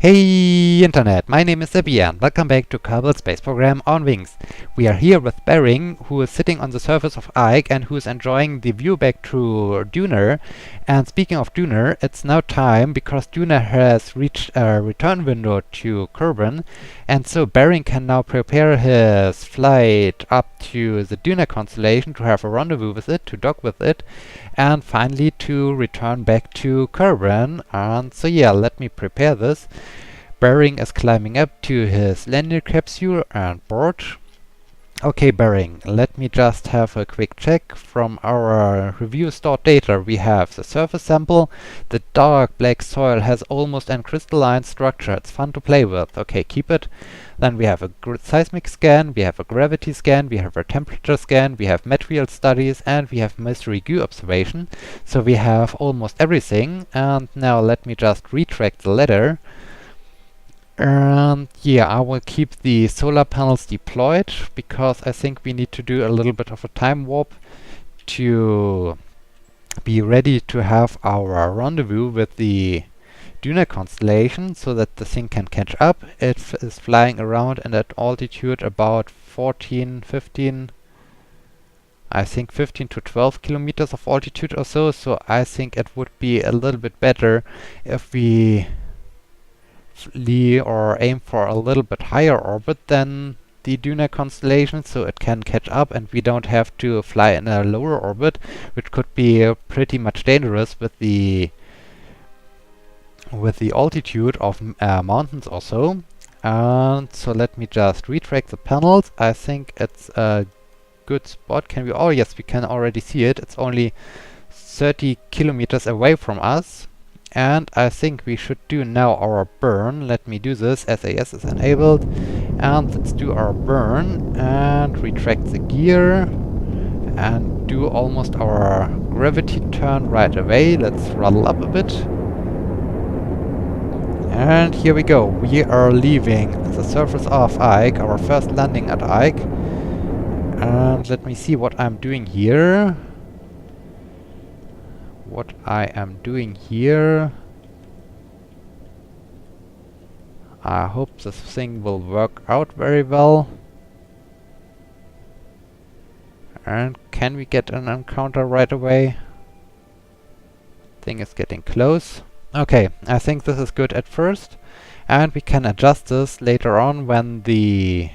Hey Internet, my name is Abby and welcome back to Kerbal Space Program on Wings. We are here with Bering, who is sitting on the surface of Ike and who is enjoying the view back to Duna. And speaking of Duna, it's now time because Duna has reached a return window to Kerbin, and so Bering can now prepare his flight up to the Duna Constellation to have a rendezvous with it, to dock with it, and finally to return back to Kerbin. And so yeah, let me prepare this. Bering is climbing up to his landing capsule and board. Okay, Bering, let me just have a quick check. From our review stored data, we have the surface sample. The dark black soil has almost a crystalline structure. It's fun to play with. Okay, keep it. Then we have a seismic scan, we have a gravity scan, we have a temperature scan, we have material studies, and we have mystery goo observation. So we have almost everything. And now let me just retract the ladder. And yeah, I will keep the solar panels deployed because I think we need to do a little bit of a time warp to be ready to have our rendezvous with the Duna Constellation so that the thing can catch up. It is flying around and at altitude about 15 to 12 kilometers of altitude or so. So I think it would be a little bit better if we or aim for a little bit higher orbit than the Duna Constellation, so it can catch up and we don't have to fly in a lower orbit, which could be pretty much dangerous with the altitude of mountains or so. And so let me just retract the panels. I think it's a good spot. Can we? Oh yes, we can already see it. It's only 30 kilometers away from us. And I think we should do now our burn. Let me do this. SAS is enabled. And let's do our burn and retract the gear and do almost our gravity turn right away. Let's throttle up a bit. And here we go. We are leaving the surface of Ike, our first landing at Ike. And let me see what I'm doing here. What I am doing here. I hope this thing will work out very well. And can we get an encounter right away? Thing is getting close. Okay, I think this is good at first. And we can adjust this later on when the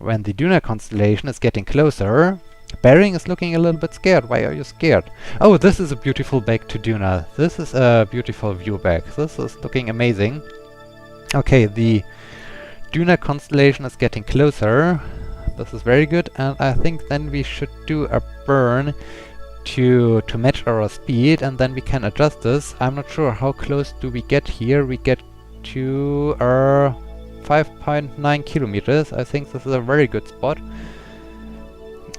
Duna Constellation is getting closer. Bering is looking a little bit scared. Why are you scared? Oh, this is a beautiful back to Duna. This is a beautiful view back. This is looking amazing. Okay, the Duna Constellation is getting closer. This is very good, and I think then we should do a burn to match our speed, and then we can adjust this. I'm not sure how close do we get here. We get to 5.9 kilometers. I think this is a very good spot.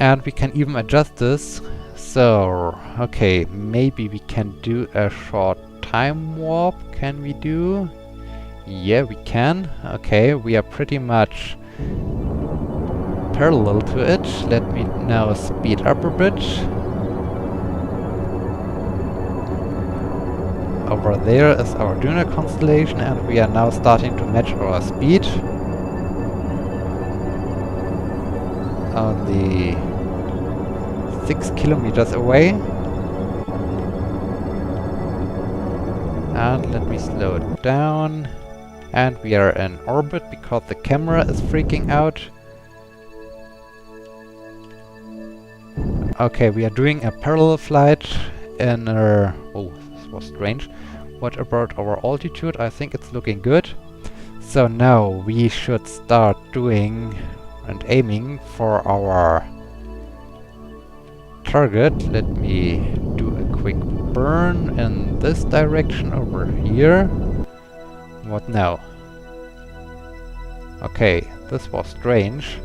And we can even adjust this. So, okay, maybe we can do a short time warp. Can we do? Yeah, we can. Okay, we are pretty much parallel to it. Let me now speed up a bit. Over there is our Duna Constellation and we are now starting to match our speed. Only 6 kilometers away. And let me slow it down. And we are in orbit because the camera is freaking out. Okay, we are doing a parallel flight in a... Oh, this was strange. What about our altitude? I think it's looking good. So now we should start doing and aiming for our target. Let me do a quick burn in this direction over here. What now? Okay, this was strange.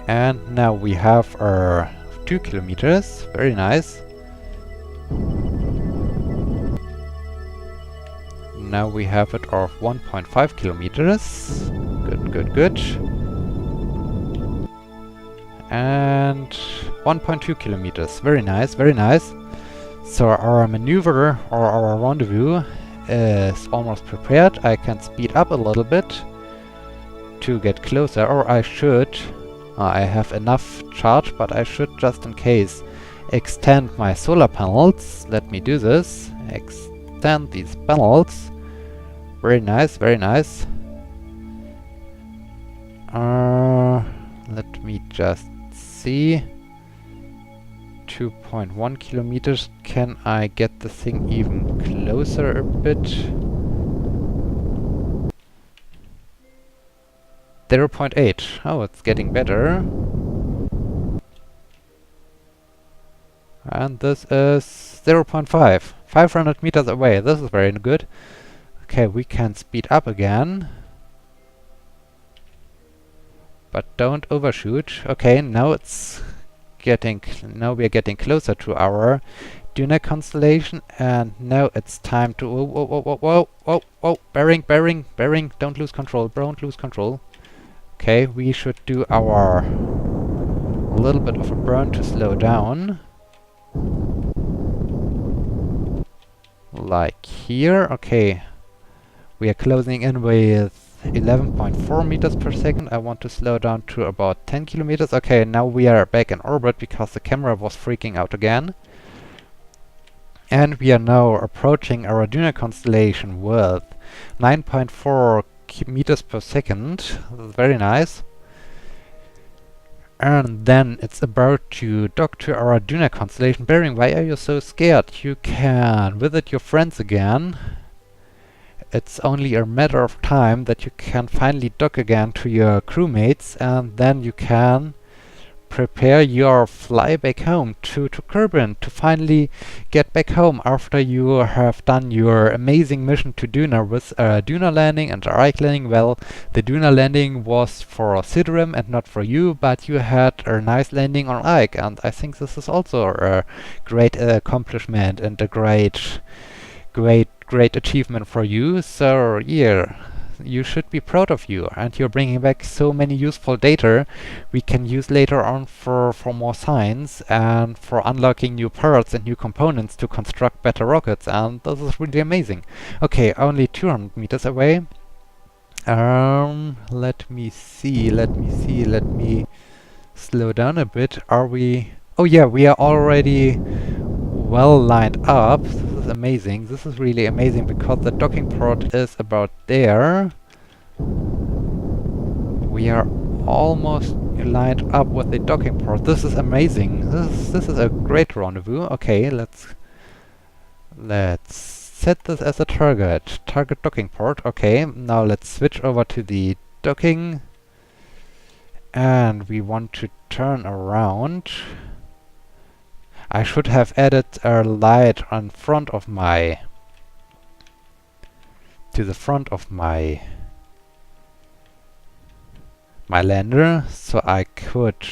And now we have our 2 kilometers. Very nice. Now we have it of 1.5 kilometers. Good, good, good. And 1.2 kilometers. Very nice, very nice. So our maneuver or our rendezvous is almost prepared. I can speed up a little bit to get closer, or I should. I have enough charge, but I should, just in case, extend my solar panels. Let me do this. Extend these panels. Very nice, very nice. Let me just see. 2.1 kilometers. Can I get the thing even closer a bit? 0.8. Oh, it's getting better. And this is 0.5. 500 meters away. This is very good. Okay, we can speed up again. But don't overshoot. Okay, now it's now we are getting closer to our Duna Constellation, and now it's time to bearing, bearing, bearing. Don't lose control, don't lose control. Okay, we should do our little bit of a burn to slow down. Like here. Okay, we are closing in with 11.4 meters per second. I want to slow down to about 10 kilometers. Okay, now we are back in orbit because the camera was freaking out again. And we are now approaching our Duna Constellation with 9.4 meters per second. This is very nice. And then it's about to dock to our Duna Constellation. Bearing, why are you so scared? You can visit your friends again. It's only a matter of time that you can finally dock again to your crewmates, and then you can prepare your fly back home to Kerbin, to finally get back home after you have done your amazing mission to Duna with Duna landing and Ike landing. Well, the Duna landing was for Sidrim and not for you, but you had a nice landing on Ike, and I think this is also a great accomplishment and a great achievement for you. So yeah, you should be proud of you, and you're bringing back so many useful data we can use later on for more science and for unlocking new parts and new components to construct better rockets, and this is really amazing. Okay, only 200 meters away. Let me see, let me slow down a bit. Are we... Oh yeah, we are already well lined up. This is amazing. This is really amazing because the docking port is about there. We are almost lined up with the docking port. This is amazing. This is a great rendezvous. Okay, let's set this as a target. Target docking port. Okay, now let's switch over to the docking, and we want to turn around. I should have added a light on front of my... to the front of my lander, so I could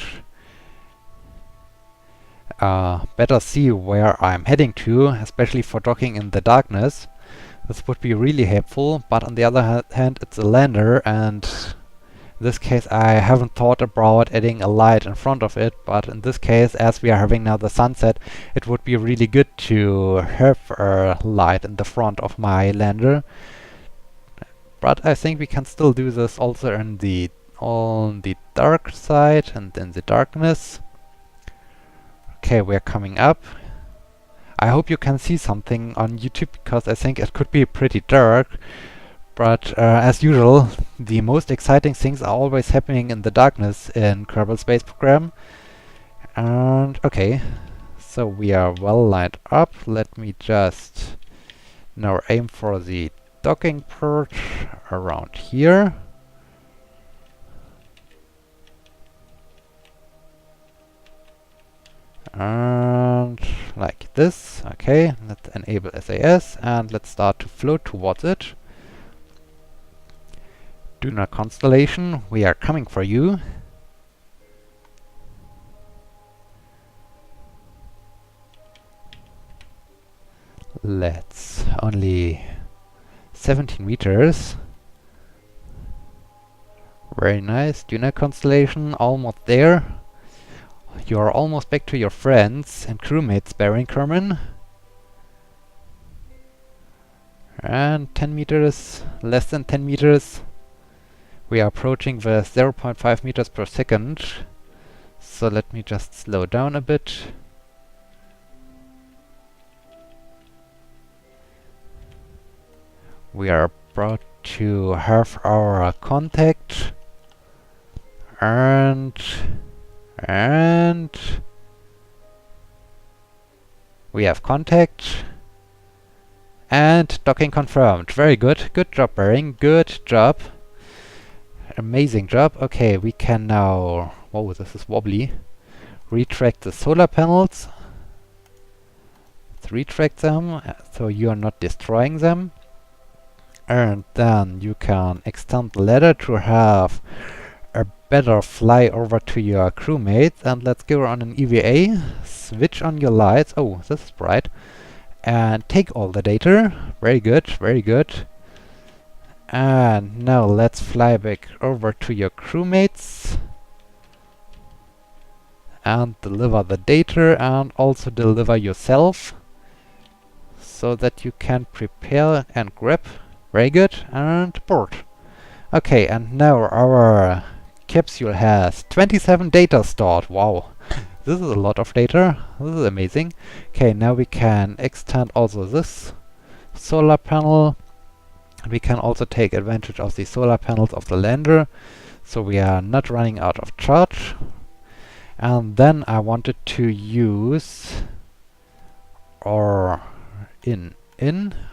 better see where I'm heading to, especially for docking in the darkness. This would be really helpful, but on the other hand, it's a lander, and in this case I haven't thought about adding a light in front of it, but in this case, as we are having now the sunset, it would be really good to have a light in the front of my lander. But I think we can still do this also on the dark side and in the darkness. Okay, we're coming up. I hope you can see something on YouTube, because I think it could be pretty dark. But as usual, the most exciting things are always happening in the darkness in Kerbal Space Program. And okay, so we are well lined up. Let me just now aim for the docking port around here. And like this. Okay, let's enable SAS and let's start to float towards it. Duna Constellation, we are coming for you. Let's only 17 meters. Very nice. Duna Constellation, almost there. you're almost back to your friends and crewmates, bearing Kerbin. And 10 meters, less than 10 meters. We are approaching the 0.5 meters per second. So let me just slow down a bit. We are about to have our contact. And we have contact. And docking confirmed. Very good. Good job, bearing. Good job. Amazing job. Okay, we can now... Whoa, this is wobbly. Retract the solar panels. Let's retract them, so you are not destroying them. And then you can extend the ladder to have a better fly over to your crewmates. And let's go on an EVA. Switch on your lights. Oh, this is bright. And take all the data. Very good, very good. And now let's fly back over to your crewmates and deliver the data, and also deliver yourself so that you can prepare and grab. Very good, and board. Okay, and now our capsule has 27 data stored. Wow. This is a lot of data. This is amazing. Okay, now we can extend also this solar panel. We can also take advantage of the solar panels of the lander, so we are not running out of charge. And then I wanted to use, I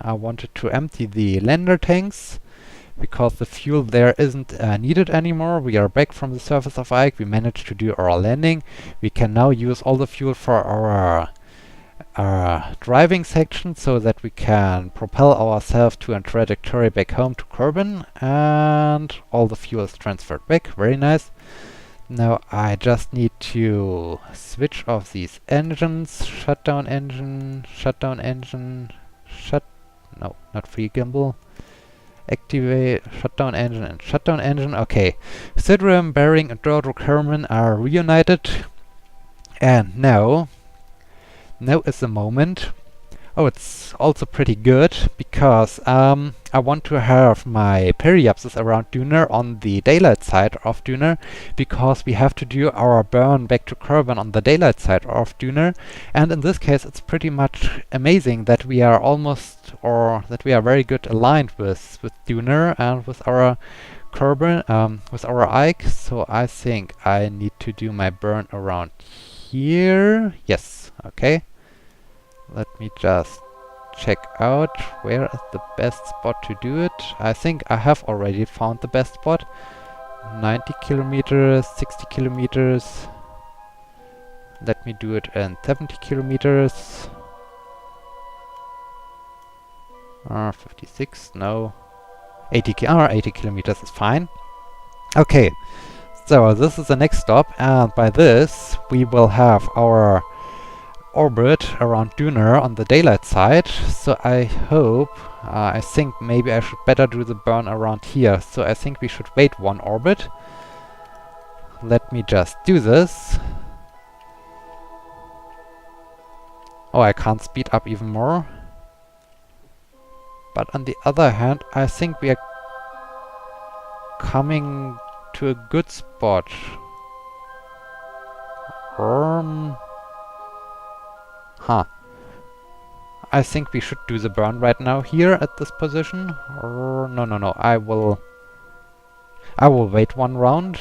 wanted to empty the lander tanks, because the fuel there isn't needed anymore. We are back from the surface of Ike. We managed to do our landing. We can now use all the fuel for our driving section, so that we can propel ourselves to a trajectory back home to Kerbin, and all the fuel is transferred back. Very nice. Now I just need to switch off these engines. Shutdown engine, shutdown engine, no, not free gimbal. Activate shutdown engine and shutdown engine. Okay, Sidram, Bearing, and Dodo Kerbin are reunited. And now is the moment. Oh, it's also pretty good, because I want to have my periapsis around Duna on the daylight side of Duna, because we have to do our burn back to Kerbin on the daylight side of Duna. And in this case, it's pretty much amazing that we are that we are very good aligned with Duna and with our Kerbin, with our Ike. So I think I need to do my burn around here. Yes, okay. Let me just check out where is the best spot to do it. I think I have already found the best spot. 90 kilometers, 60 kilometers. Let me do it in 70 kilometers. 56, no. 80 kilometers is fine. Okay, so this is the next stop, and by this we will have our orbit around Duna on the daylight side. So I think maybe I should better do the burn around here. So I think we should wait one orbit. Let me just do this. Oh, I can't speed up even more. But on the other hand, I think we are coming to a good spot. I think we should do the burn right now here at this position. Or no. I will wait one round,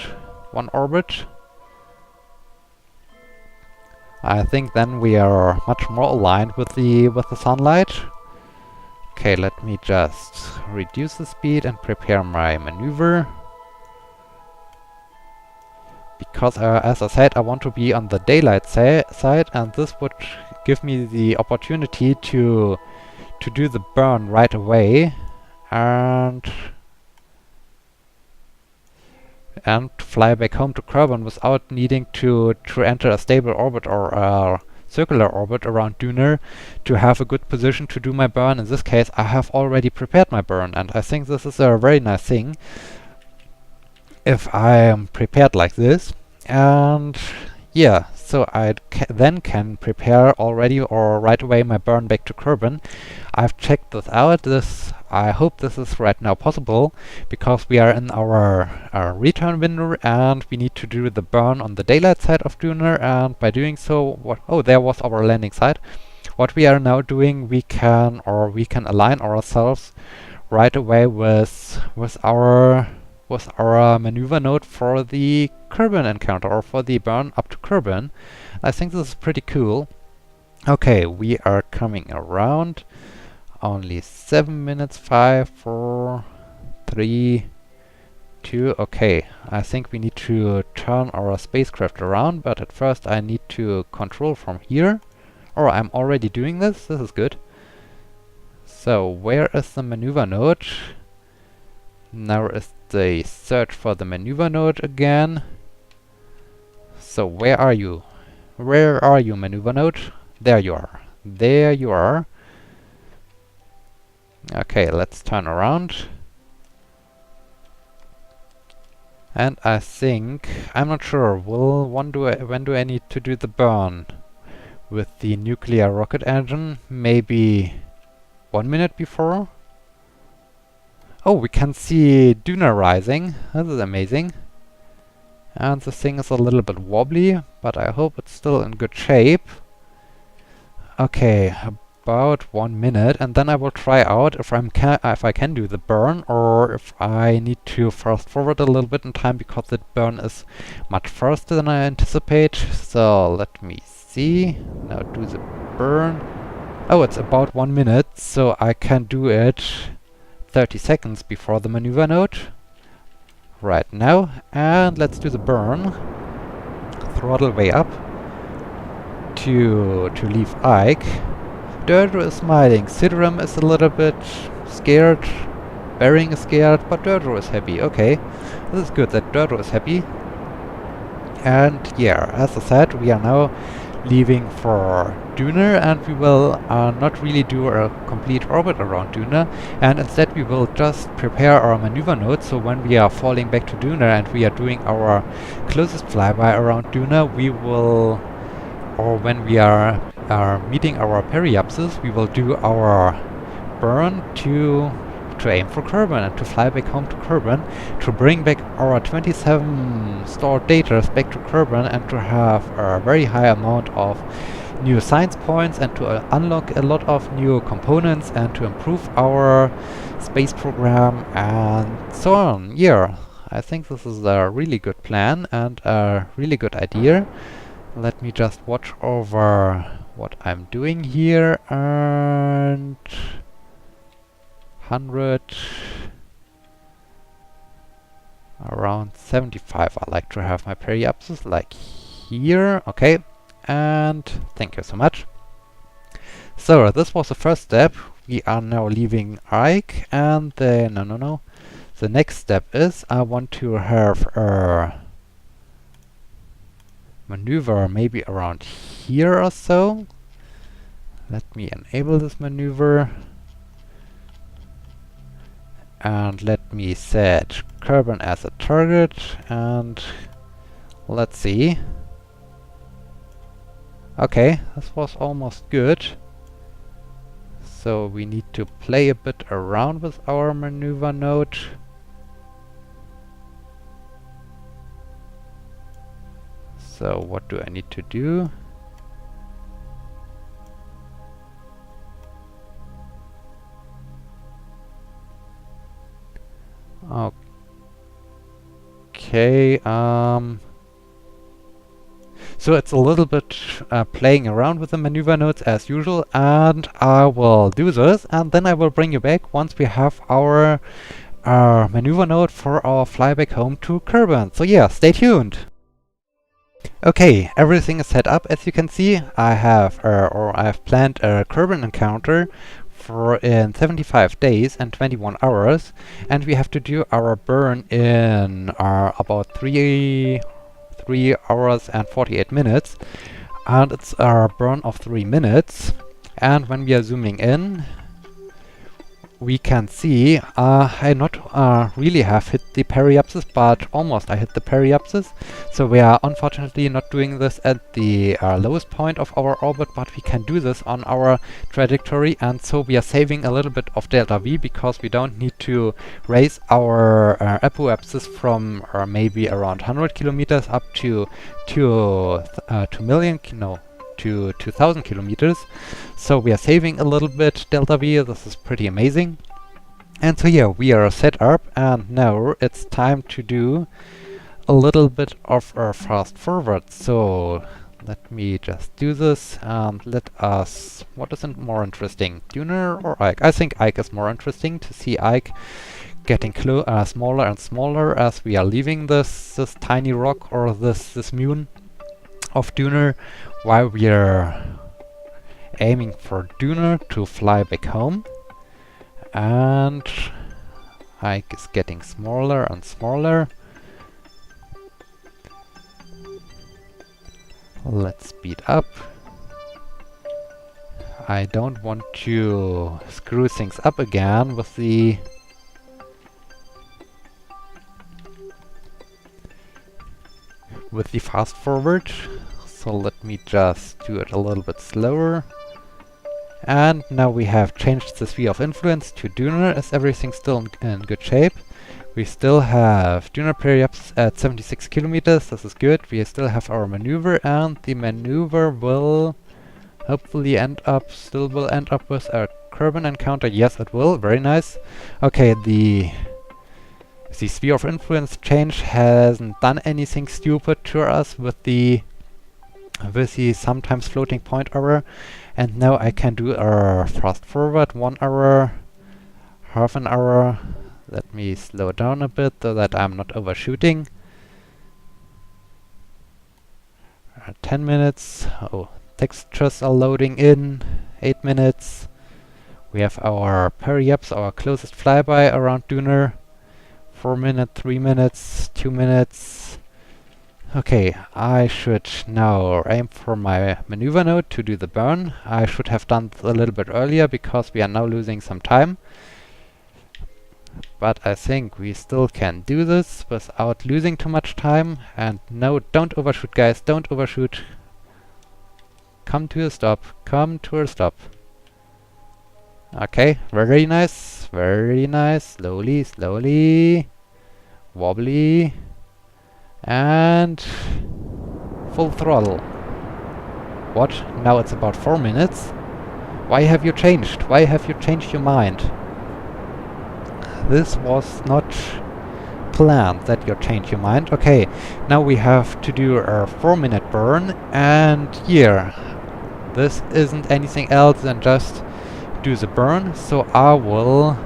one orbit. I think then we are much more aligned with the sunlight. Okay, let me just reduce the speed and prepare my maneuver. Because as I said, I want to be on the daylight side, and this would give me the opportunity to do the burn right away and fly back home to Kerbin without needing to enter a stable orbit or a circular orbit around Duna to have a good position to do my burn. In this case, I have already prepared my burn, and I think this is a very nice thing if I am prepared like this. And yeah, so I then can prepare already or right away my burn back to Kerbin. I've checked this out. I hope this is right now possible, because we are in our return window and we need to do the burn on the daylight side of Duna, and by doing so, there was our landing site. What we are now doing, we can align ourselves right away with our maneuver node for the Kerbin encounter, or for the burn up to Kerbin. I think this is pretty cool. Okay, we are coming around. Only 7 minutes, 5, 4, 3, 2. Okay, I think we need to turn our spacecraft around, but at first I need to control from here. Or I'm already doing this. This is good. So where is the maneuver node? Now is the search for the maneuver node again. So where are you? Where are you, maneuver node? There you are. There you are. Okay, let's turn around. And I think, I'm not sure, when do I need to do the burn? With the nuclear rocket engine, maybe 1 minute before? Oh, we can see Duna rising. This is amazing. And the thing is a little bit wobbly, but I hope it's still in good shape. Okay, about 1 minute, and then I will try out if I can do the burn, or if I need to fast forward a little bit in time, because the burn is much faster than I anticipate. So let me see. Now do the burn. Oh, it's about 1 minute, so I can do it 30 seconds before the maneuver node. Right now, and let's do the burn. Throttle way up to leave Ike. Deirdre is smiling. Sidram is a little bit scared. Bering is scared, but Deirdre is happy. Okay, this is good that Deirdre is happy. And yeah, as I said, we are now leaving for Duna, and we will not really do a complete orbit around Duna, and instead we will just prepare our maneuver node, so when we are falling back to Duna and we are doing our closest flyby around Duna, we will, or when we are meeting our periapsis, we will do our burn to aim for Kerbin and to fly back home to Kerbin, to bring back our 27 stored data back to Kerbin, and to have a very high amount of new science points, and to unlock a lot of new components, and to improve our space program and so on. Yeah, I think this is a really good plan and a really good idea. Let me just watch over what I'm doing here, and 100, around 75. I like to have my periapsis like here. Okay, and thank you so much. So this was the first step. We are now leaving Ike, and the next step is I want to have a maneuver maybe around here or so. Let me enable this maneuver. And let me set Kerbin as a target, and let's see. Okay, this was almost good. So we need to play a bit around with our maneuver node. So what do I need to do? Okay, so it's a little bit playing around with the maneuver nodes as usual, and I will do this, and then I will bring you back once we have our maneuver node for our flyback home to Kerbin. So yeah, stay tuned! Okay, everything is set up as you can see. I have planned a Kerbin encounter for in 75 days and 21 hours, and we have to do our burn in about 3 hours and 48 minutes, and it's a burn of 3 minutes. And when we are zooming in, we can see I not really have hit the periapsis, but almost I hit the periapsis. So we are unfortunately not doing this at the lowest point of our orbit, but we can do this on our trajectory, and so we are saving a little bit of delta V because we don't need to raise our apoapsis from maybe around 100 kilometers up to 2 million, no, to 2000 kilometers. So we are saving a little bit delta V. This is pretty amazing. And so yeah, we are set up, and now it's time to do a little bit of a fast forward. So let me just do this and let us... What is more interesting, Duna or Ike? I think Ike is more interesting, to see Ike getting smaller and smaller as we are leaving this tiny rock, or this moon of Duna, while we are aiming for Duna to fly back home. And Ike is getting smaller and smaller. Let's speed up. I don't want to screw things up again with the fast forward. So let me just do it a little bit slower. And now we have changed the sphere of influence to Duna. Is everything still in good shape? We still have Duna periapsis at 76 kilometers. This is good. We still have our maneuver, and the maneuver will hopefully end up with a Kerbin encounter. Yes, it will. Very nice. Okay, the sphere of influence change hasn't done anything stupid to us with the sometimes floating point error. And now I can do a fast forward, 1 hour, half an hour. Let me slow down a bit so that I'm not overshooting. 10 minutes. Oh, textures are loading in. 8 minutes. We have our periaps, our closest flyby around Duna. 4 minutes, 3 minutes, 2 minutes. Okay, I should now aim for my maneuver node to do the burn. I should have done it a little bit earlier because we are now losing some time. But I think we still can do this without losing too much time. And no, don't overshoot, guys, don't overshoot. Come to a stop, come to a stop. Okay, very nice, very nice. Slowly, slowly. Wobbly. And full throttle. What? Now it's about 4 minutes? Why have you changed? Why have you changed your mind? This was not planned that you change your mind. Okay, now we have to do a 4-minute burn, and yeah, this isn't anything else than just do the burn. So I will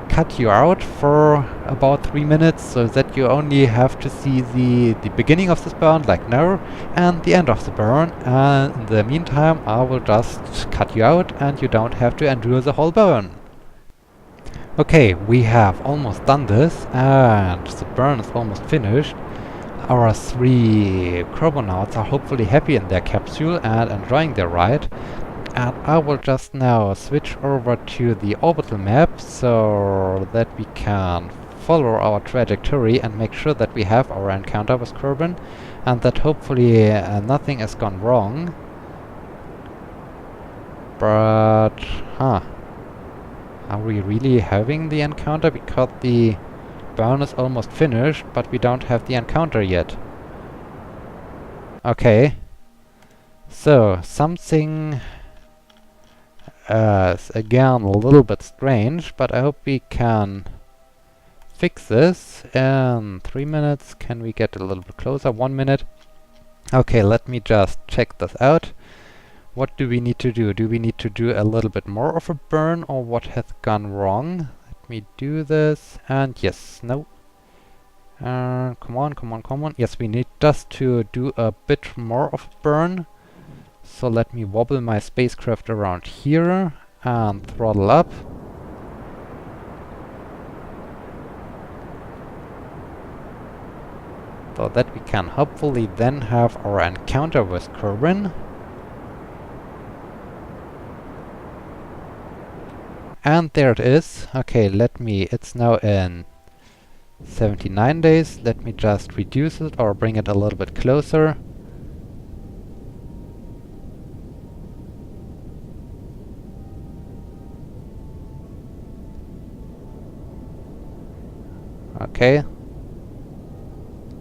cut you out for about 3 minutes so that you only have to see the beginning of this burn, like now, and the end of the burn. And in the meantime, I will just cut you out and you don't have to endure the whole burn. Okay, we have almost done this, and the burn is almost finished. Our 3 carbonauts are hopefully happy in their capsule and enjoying their ride. And I will just now switch over to the orbital map so that we can follow our trajectory and make sure that we have our encounter with Kerbin, and that hopefully nothing has gone wrong. But, are we really having the encounter? Because the burn is almost finished, but we don't have the encounter yet. Okay. So, something is again a little bit strange, but I hope we can fix this in 3 minutes. Can we get a little bit closer? 1 minute. Okay, let me just check this out. What do we need to do? Do we need to do a little bit more of a burn, or what has gone wrong? Let me do this, and yes, no. Come on, come on, come on. Yes, we need just to do a bit more of a burn. So let me wobble my spacecraft around here and throttle up. So that we can hopefully then have our encounter with Kerbin. And there it is. Okay, it's now in 79 days. Let me just reduce it or bring it a little bit closer. Okay.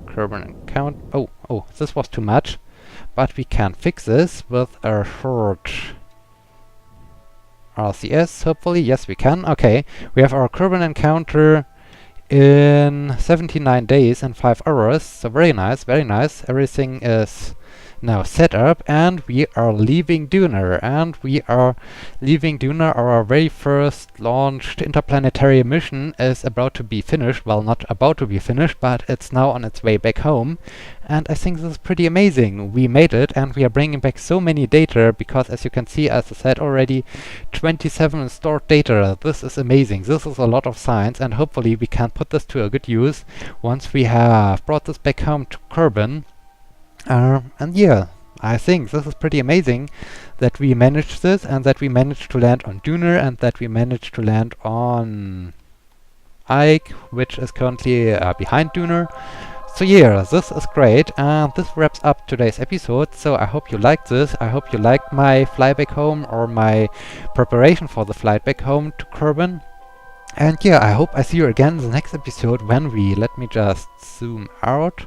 Kerbin and count. Oh, this was too much. But we can fix this with a short RCS, hopefully. Yes, we can. Okay, we have our Kerbin encounter in 79 days and 5 hours. So very nice, very nice. Everything is now set up, and we are leaving Duna. Our very first launched interplanetary mission is about to be finished. Well, not about to be finished, but it's now on its way back home. And I think this is pretty amazing. We made it, and we are bringing back so many data because, as you can see, as I said already, 27 stored data. This is amazing. This is a lot of science, and hopefully we can put this to a good use once we have brought this back home to Kerbin. And yeah, I think this is pretty amazing that we managed this, and that we managed to land on Duna, and that we managed to land on Ike, which is currently behind Duna. So yeah, this is great, and this wraps up today's episode. So I hope you liked this. I hope you liked my fly back home, or my preparation for the flight back home to Kerbin. And yeah, I hope I see you again in the next episode when let me just zoom out.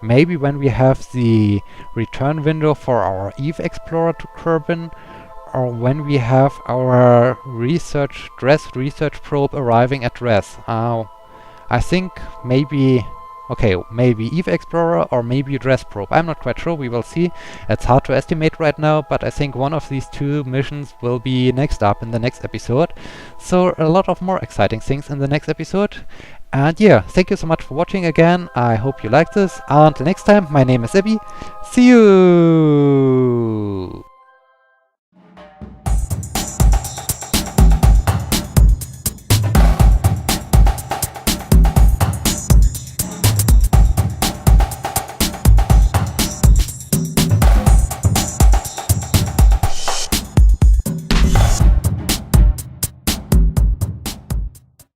Maybe when we have the return window for our Eve Explorer to Kerbin, or when we have our Dres research probe arriving at Dres. I think maybe Eve Explorer or maybe Dres probe. I'm not quite sure, we will see. It's hard to estimate right now, but I think one of these two missions will be next up in the next episode. So a lot of more exciting things in the next episode. And yeah, thank you so much for watching again. I hope you liked this. Until next time, my name is Abby. See you!